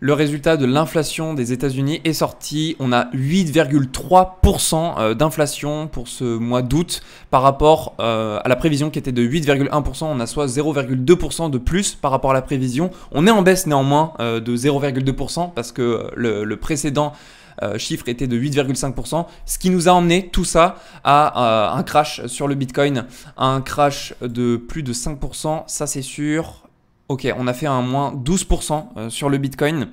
Le résultat de l'inflation des États-Unis est sorti. On a 8,3% d'inflation pour ce mois d'août par rapport à la prévision qui était de 8,1%. On a soit 0,2% de plus par rapport à la prévision. On est en baisse néanmoins de 0,2% parce que le précédent chiffre était de 8,5%, ce qui nous a emmené tout ça à un crash sur le Bitcoin, un crash de plus de 5%, ça c'est sûr. Ok, on a fait un moins 12% sur le Bitcoin.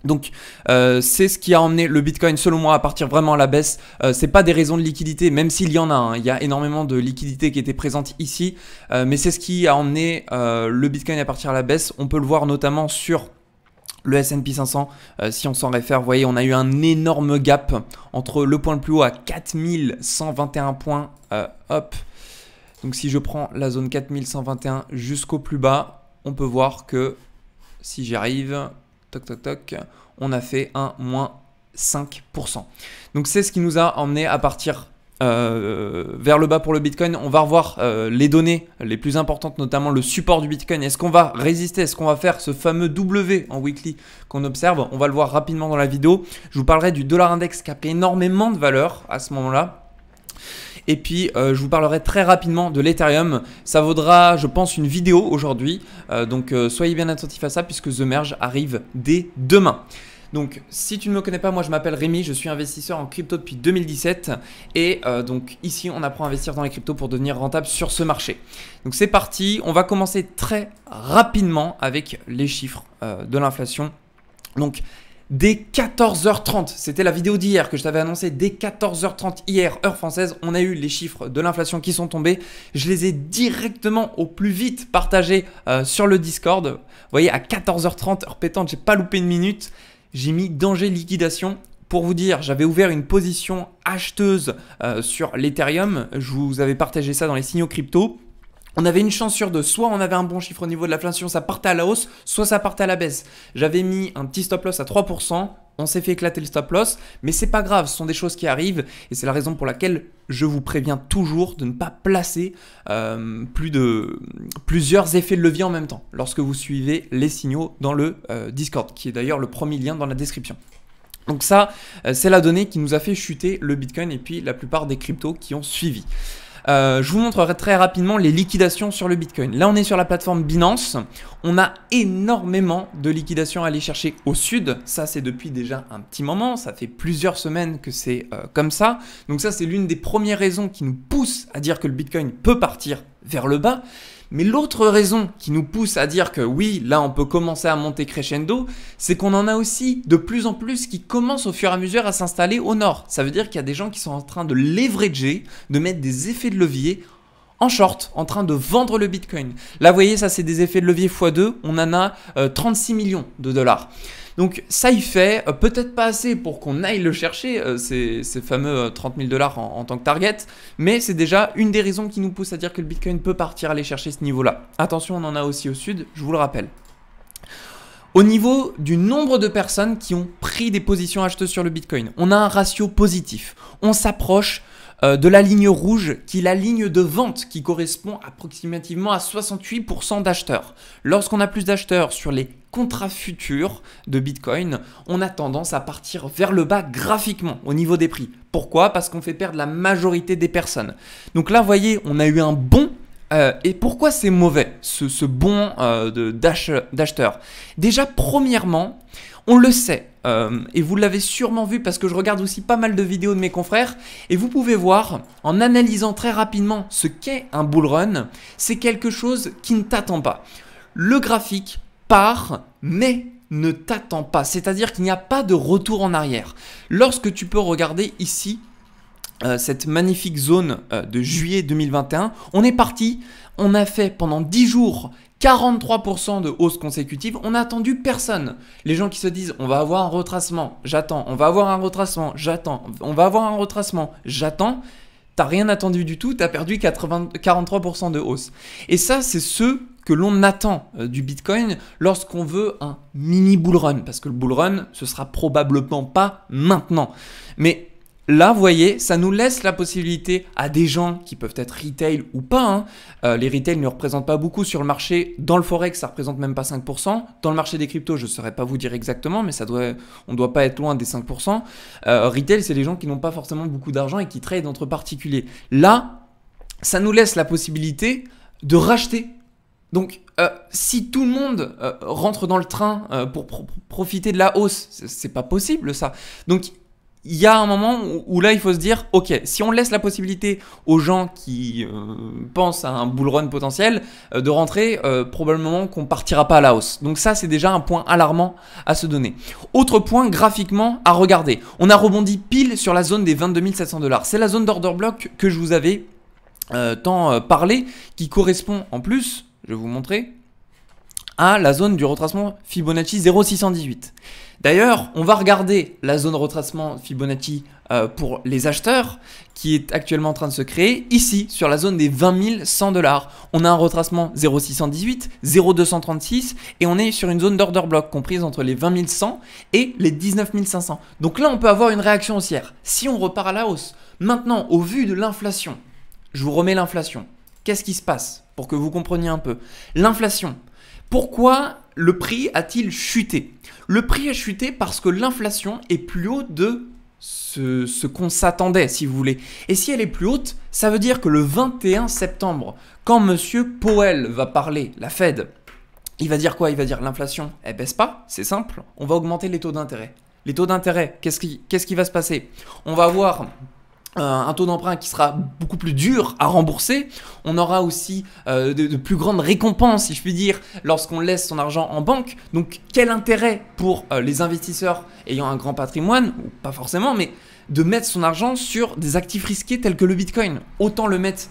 Donc c'est ce qui a emmené le Bitcoin selon moi à partir vraiment à la baisse. C'est pas des raisons de liquidité, même s'il y en a, hein. Il y a énormément de liquidité qui était présente ici, mais c'est ce qui a emmené le Bitcoin à partir à la baisse. On peut le voir notamment sur le S&P 500, si on s'en réfère, vous voyez, on a eu un énorme gap entre le point le plus haut à 4121 points, hop. Donc si je prends la zone 4121 jusqu'au plus bas, on peut voir que si j'y arrive, toc toc toc, on a fait un moins 5%. Donc c'est ce qui nous a emmené à partir vers le bas pour le Bitcoin. On va revoir les données les plus importantes, notamment le support du Bitcoin. Est-ce qu'on va résister? Est-ce qu'on va faire ce fameux W en weekly qu'on observe? On va le voir rapidement dans la vidéo. Je vous parlerai du dollar index qui a pris énormément de valeur à ce moment-là. Et puis, je vous parlerai très rapidement de l'Ethereum. Ça vaudra, je pense, une vidéo aujourd'hui. Donc, soyez bien attentifs à ça puisque The Merge arrive dès demain. Donc, si tu ne me connais pas, moi, je m'appelle Rémi. Je suis investisseur en crypto depuis 2017. Et donc, ici, on apprend à investir dans les cryptos pour devenir rentable sur ce marché. Donc, c'est parti. On va commencer très rapidement avec les chiffres de l'inflation. Donc, dès 14h30, c'était la vidéo d'hier que je t'avais annoncé, dès 14h30 hier, heure française, on a eu les chiffres de l'inflation qui sont tombés. Je les ai directement au plus vite partagés sur le Discord. Vous voyez, à 14h30, heure pétante, j'ai pas loupé une minute. J'ai mis danger liquidation. Pour vous dire, j'avais ouvert une position acheteuse sur l'Ethereum. Je vous avais partagé ça dans les signaux crypto. On avait une chance sur deux, soit on avait un bon chiffre au niveau de l'inflation, ça partait à la hausse, soit ça partait à la baisse. J'avais mis un petit stop loss à 3%, on s'est fait éclater le stop loss, mais c'est pas grave, ce sont des choses qui arrivent et c'est la raison pour laquelle je vous préviens toujours de ne pas placer plusieurs effets de levier en même temps lorsque vous suivez les signaux dans le Discord, qui est d'ailleurs le premier lien dans la description. Donc ça, c'est la donnée qui nous a fait chuter le Bitcoin et puis la plupart des cryptos qui ont suivi. Je vous montrerai très rapidement les liquidations sur le Bitcoin. Là, on est sur la plateforme Binance. On a énormément de liquidations à aller chercher au sud. Ça, c'est depuis déjà un petit moment. Ça fait plusieurs semaines que c'est comme ça. Donc ça, c'est l'une des premières raisons qui nous pousse à dire que le Bitcoin peut partir vers le bas. Mais l'autre raison qui nous pousse à dire que oui, là on peut commencer à monter crescendo, c'est qu'on en a aussi de plus en plus qui commencent au fur et à mesure à s'installer au nord. Ça veut dire qu'il y a des gens qui sont en train de leverager, de mettre des effets de levier en short, en train de vendre le Bitcoin. Là, vous voyez, ça c'est des effets de levier x2, on en a 36 millions de dollars. Donc ça y fait peut-être pas assez pour qu'on aille le chercher, ces fameux 30 000 dollars en tant que target, mais c'est déjà une des raisons qui nous pousse à dire que le Bitcoin peut partir aller chercher ce niveau-là. Attention, on en a aussi au sud, je vous le rappelle. Au niveau du nombre de personnes qui ont pris des positions acheteuses sur le Bitcoin, on a un ratio positif. On s'approche de la ligne rouge qui est la ligne de vente qui correspond approximativement à 68% d'acheteurs. Lorsqu'on a plus d'acheteurs sur les contrats futurs de Bitcoin, on a tendance à partir vers le bas graphiquement au niveau des prix. Pourquoi? Parce qu'on fait perdre la majorité des personnes. Donc là, vous voyez, on a eu un bond. Et pourquoi c'est mauvais, ce bond d'acheteurs? Déjà, premièrement, on le sait, et vous l'avez sûrement vu parce que je regarde aussi pas mal de vidéos de mes confrères, et vous pouvez voir, en analysant très rapidement ce qu'est un bull run, c'est quelque chose qui ne t'attend pas. Le graphique part, mais ne t'attend pas, c'est-à-dire qu'il n'y a pas de retour en arrière. Lorsque tu peux regarder ici, cette magnifique zone de juillet 2021, on est parti, on a fait pendant 10 jours 43% de hausse consécutive, on n'a attendu personne. Les gens qui se disent on va avoir un retracement, j'attends, on va avoir un retracement, j'attends, on va avoir un retracement, j'attends, t'as rien attendu du tout, t'as perdu 43% de hausse. Et ça, c'est ce que l'on attend du Bitcoin lorsqu'on veut un mini bull run, parce que le bull run, ce sera probablement pas maintenant. Mais Là, vous voyez, ça nous laisse la possibilité à des gens qui peuvent être retail ou pas. Les retail ne représentent pas beaucoup sur le marché. Dans le Forex, ça représente même pas 5%. Dans le marché des cryptos, je ne saurais pas vous dire exactement, mais on ne doit pas être loin des 5%. Retail, c'est les gens qui n'ont pas forcément beaucoup d'argent et qui tradent entre particuliers. Là, ça nous laisse la possibilité de racheter. Donc, si tout le monde rentre dans le train pour profiter de la hausse, c'est pas possible ça. Donc, il y a un moment où là, il faut se dire, ok, si on laisse la possibilité aux gens qui pensent à un bull run potentiel de rentrer, probablement qu'on partira pas à la hausse. Donc ça, c'est déjà un point alarmant à se donner. Autre point, graphiquement, à regarder. On a rebondi pile sur la zone des 22 700 $. C'est la zone d'order block que je vous avais tant parlé, qui correspond en plus, je vais vous montrer, à la zone du retracement Fibonacci 0,618. D'ailleurs, on va regarder la zone retracement Fibonacci pour les acheteurs qui est actuellement en train de se créer. Ici, sur la zone des 20 100 $, on a un retracement 0,618, 0,236 et on est sur une zone d'order block comprise entre les 20 100 et les 19 500. Donc là, on peut avoir une réaction haussière si on repart à la hausse. Maintenant, au vu de l'inflation, je vous remets l'inflation. Qu'est-ce qui se passe pour que vous compreniez un peu? L'inflation. Pourquoi le prix a-t-il chuté? Le prix a chuté parce que l'inflation est plus haute de ce qu'on s'attendait, si vous voulez. Et si elle est plus haute, ça veut dire que le 21 septembre, quand Monsieur Powell va parler, la Fed, il va dire quoi? Il va dire l'inflation, elle baisse pas, c'est simple, on va augmenter les taux d'intérêt. Les taux d'intérêt, qu'est-ce qui va se passer? On va avoir un taux d'emprunt qui sera beaucoup plus dur à rembourser. On aura aussi de plus grandes récompenses, si je puis dire, lorsqu'on laisse son argent en banque. Donc, quel intérêt pour les investisseurs ayant un grand patrimoine, ou pas forcément, mais de mettre son argent sur des actifs risqués tels que le Bitcoin? Autant le mettre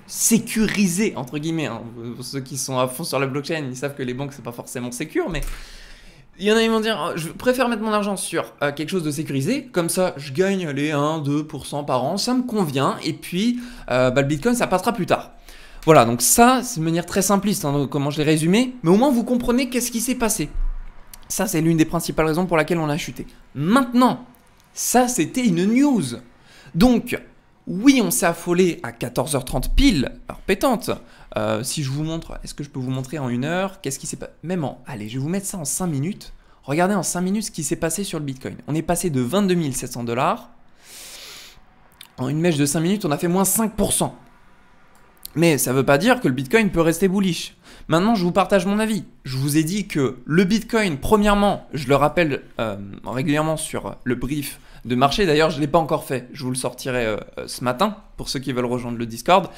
sécurisé, entre guillemets. Ceux qui sont à fond sur la blockchain, ils savent que les banques, c'est pas forcément sécure, mais il y en a qui vont dire, je préfère mettre mon argent sur quelque chose de sécurisé, comme ça je gagne les 1-2% par an, ça me convient, et puis le Bitcoin ça passera plus tard. Voilà, donc ça c'est de manière très simpliste, comment je l'ai résumé, mais au moins vous comprenez qu'est-ce qui s'est passé. Ça c'est l'une des principales raisons pour laquelle on a chuté. Maintenant, ça c'était une news. Donc, oui, on s'est affolé à 14h30 pile, alors pétante. Si je vous montre, est-ce que je peux vous montrer en 1 heure? Qu'est-ce qui s'est passé? Même allez, je vais vous mettre ça en 5 minutes. Regardez en 5 minutes ce qui s'est passé sur le Bitcoin. On est passé de 22 700 $. En une mèche de 5 minutes, on a fait moins 5%. Mais ça ne veut pas dire que le Bitcoin peut rester bullish. Maintenant, je vous partage mon avis. Je vous ai dit que le Bitcoin, premièrement, je le rappelle régulièrement sur le brief de marché. D'ailleurs, je ne l'ai pas encore fait. Je vous le sortirai ce matin pour ceux qui veulent rejoindre le Discord.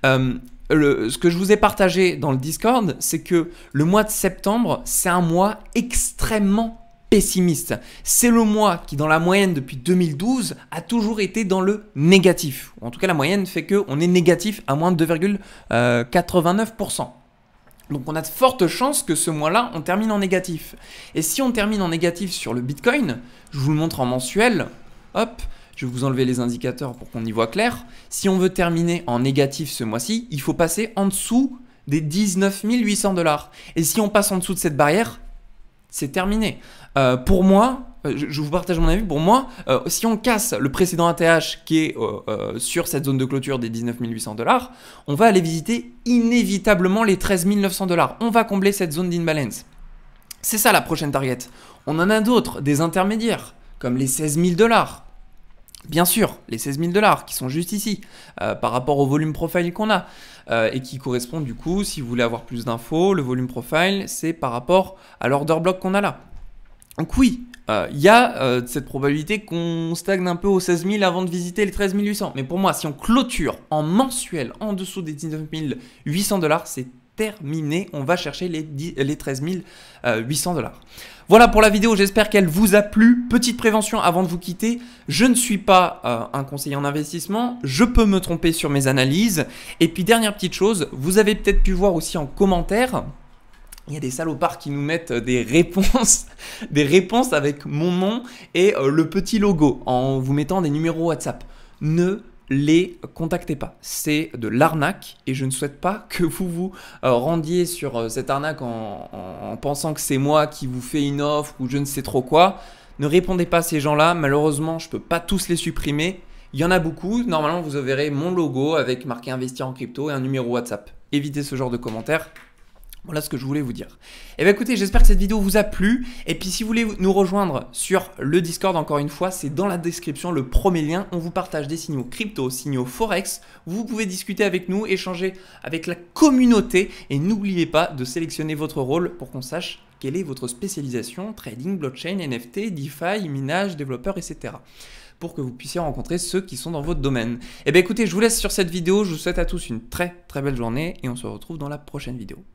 Ce que je vous ai partagé dans le Discord, c'est que le mois de septembre, c'est un mois extrêmement pessimiste. C'est le mois qui, dans la moyenne depuis 2012, a toujours été dans le négatif. En tout cas, la moyenne fait qu'on est négatif à moins de 2,89%. Donc on a de fortes chances que ce mois-là, on termine en négatif. Et si on termine en négatif sur le Bitcoin, je vous le montre en mensuel, hop, je vais vous enlever les indicateurs pour qu'on y voit clair. Si on veut terminer en négatif ce mois-ci, il faut passer en dessous des 19 800 $. Et si on passe en dessous de cette barrière, c'est terminé. Pour moi, je vous partage mon avis, pour moi, si on casse le précédent ATH qui est sur cette zone de clôture des 19 800 $, on va aller visiter inévitablement les 13 900 $. On va combler cette zone d'imbalance. C'est ça la prochaine target. On en a d'autres, des intermédiaires, comme les 16 000 $. Bien sûr, les 16 000 $ qui sont juste ici, par rapport au volume profile qu'on a, et qui correspondent du coup, si vous voulez avoir plus d'infos, le volume profile, c'est par rapport à l'order block qu'on a là. Donc oui, il y a cette probabilité qu'on stagne un peu aux 16 000 avant de visiter les 13 800. Mais pour moi, si on clôture en mensuel en dessous des 19 800 $, c'est terminé. On va chercher les 13 800 $. Voilà pour la vidéo, j'espère qu'elle vous a plu. Petite prévention avant de vous quitter, je ne suis pas un conseiller en investissement, je peux me tromper sur mes analyses. Et puis dernière petite chose, vous avez peut-être pu voir aussi en commentaire, il y a des salopards qui nous mettent des réponses avec mon nom et le petit logo en vous mettant des numéros WhatsApp. Ne les contactez pas, c'est de l'arnaque et je ne souhaite pas que vous vous rendiez sur cette arnaque en pensant que c'est moi qui vous fais une offre ou je ne sais trop quoi. Ne répondez pas à ces gens-là. Malheureusement, je ne peux pas tous les supprimer. Il y en a beaucoup. Normalement, vous verrez mon logo avec marqué investir en crypto et un numéro WhatsApp. Évitez ce genre de commentaires. Voilà ce que je voulais vous dire. Et bien écoutez, j'espère que cette vidéo vous a plu. Et puis si vous voulez nous rejoindre sur le Discord, encore une fois, c'est dans la description le premier lien. On vous partage des signaux crypto, signaux forex. Vous pouvez discuter avec nous, échanger avec la communauté. Et n'oubliez pas de sélectionner votre rôle pour qu'on sache quelle est votre spécialisation, trading, blockchain, NFT, DeFi, minage, développeur, etc. pour que vous puissiez rencontrer ceux qui sont dans votre domaine. Et bien écoutez, je vous laisse sur cette vidéo. Je vous souhaite à tous une très belle journée et on se retrouve dans la prochaine vidéo.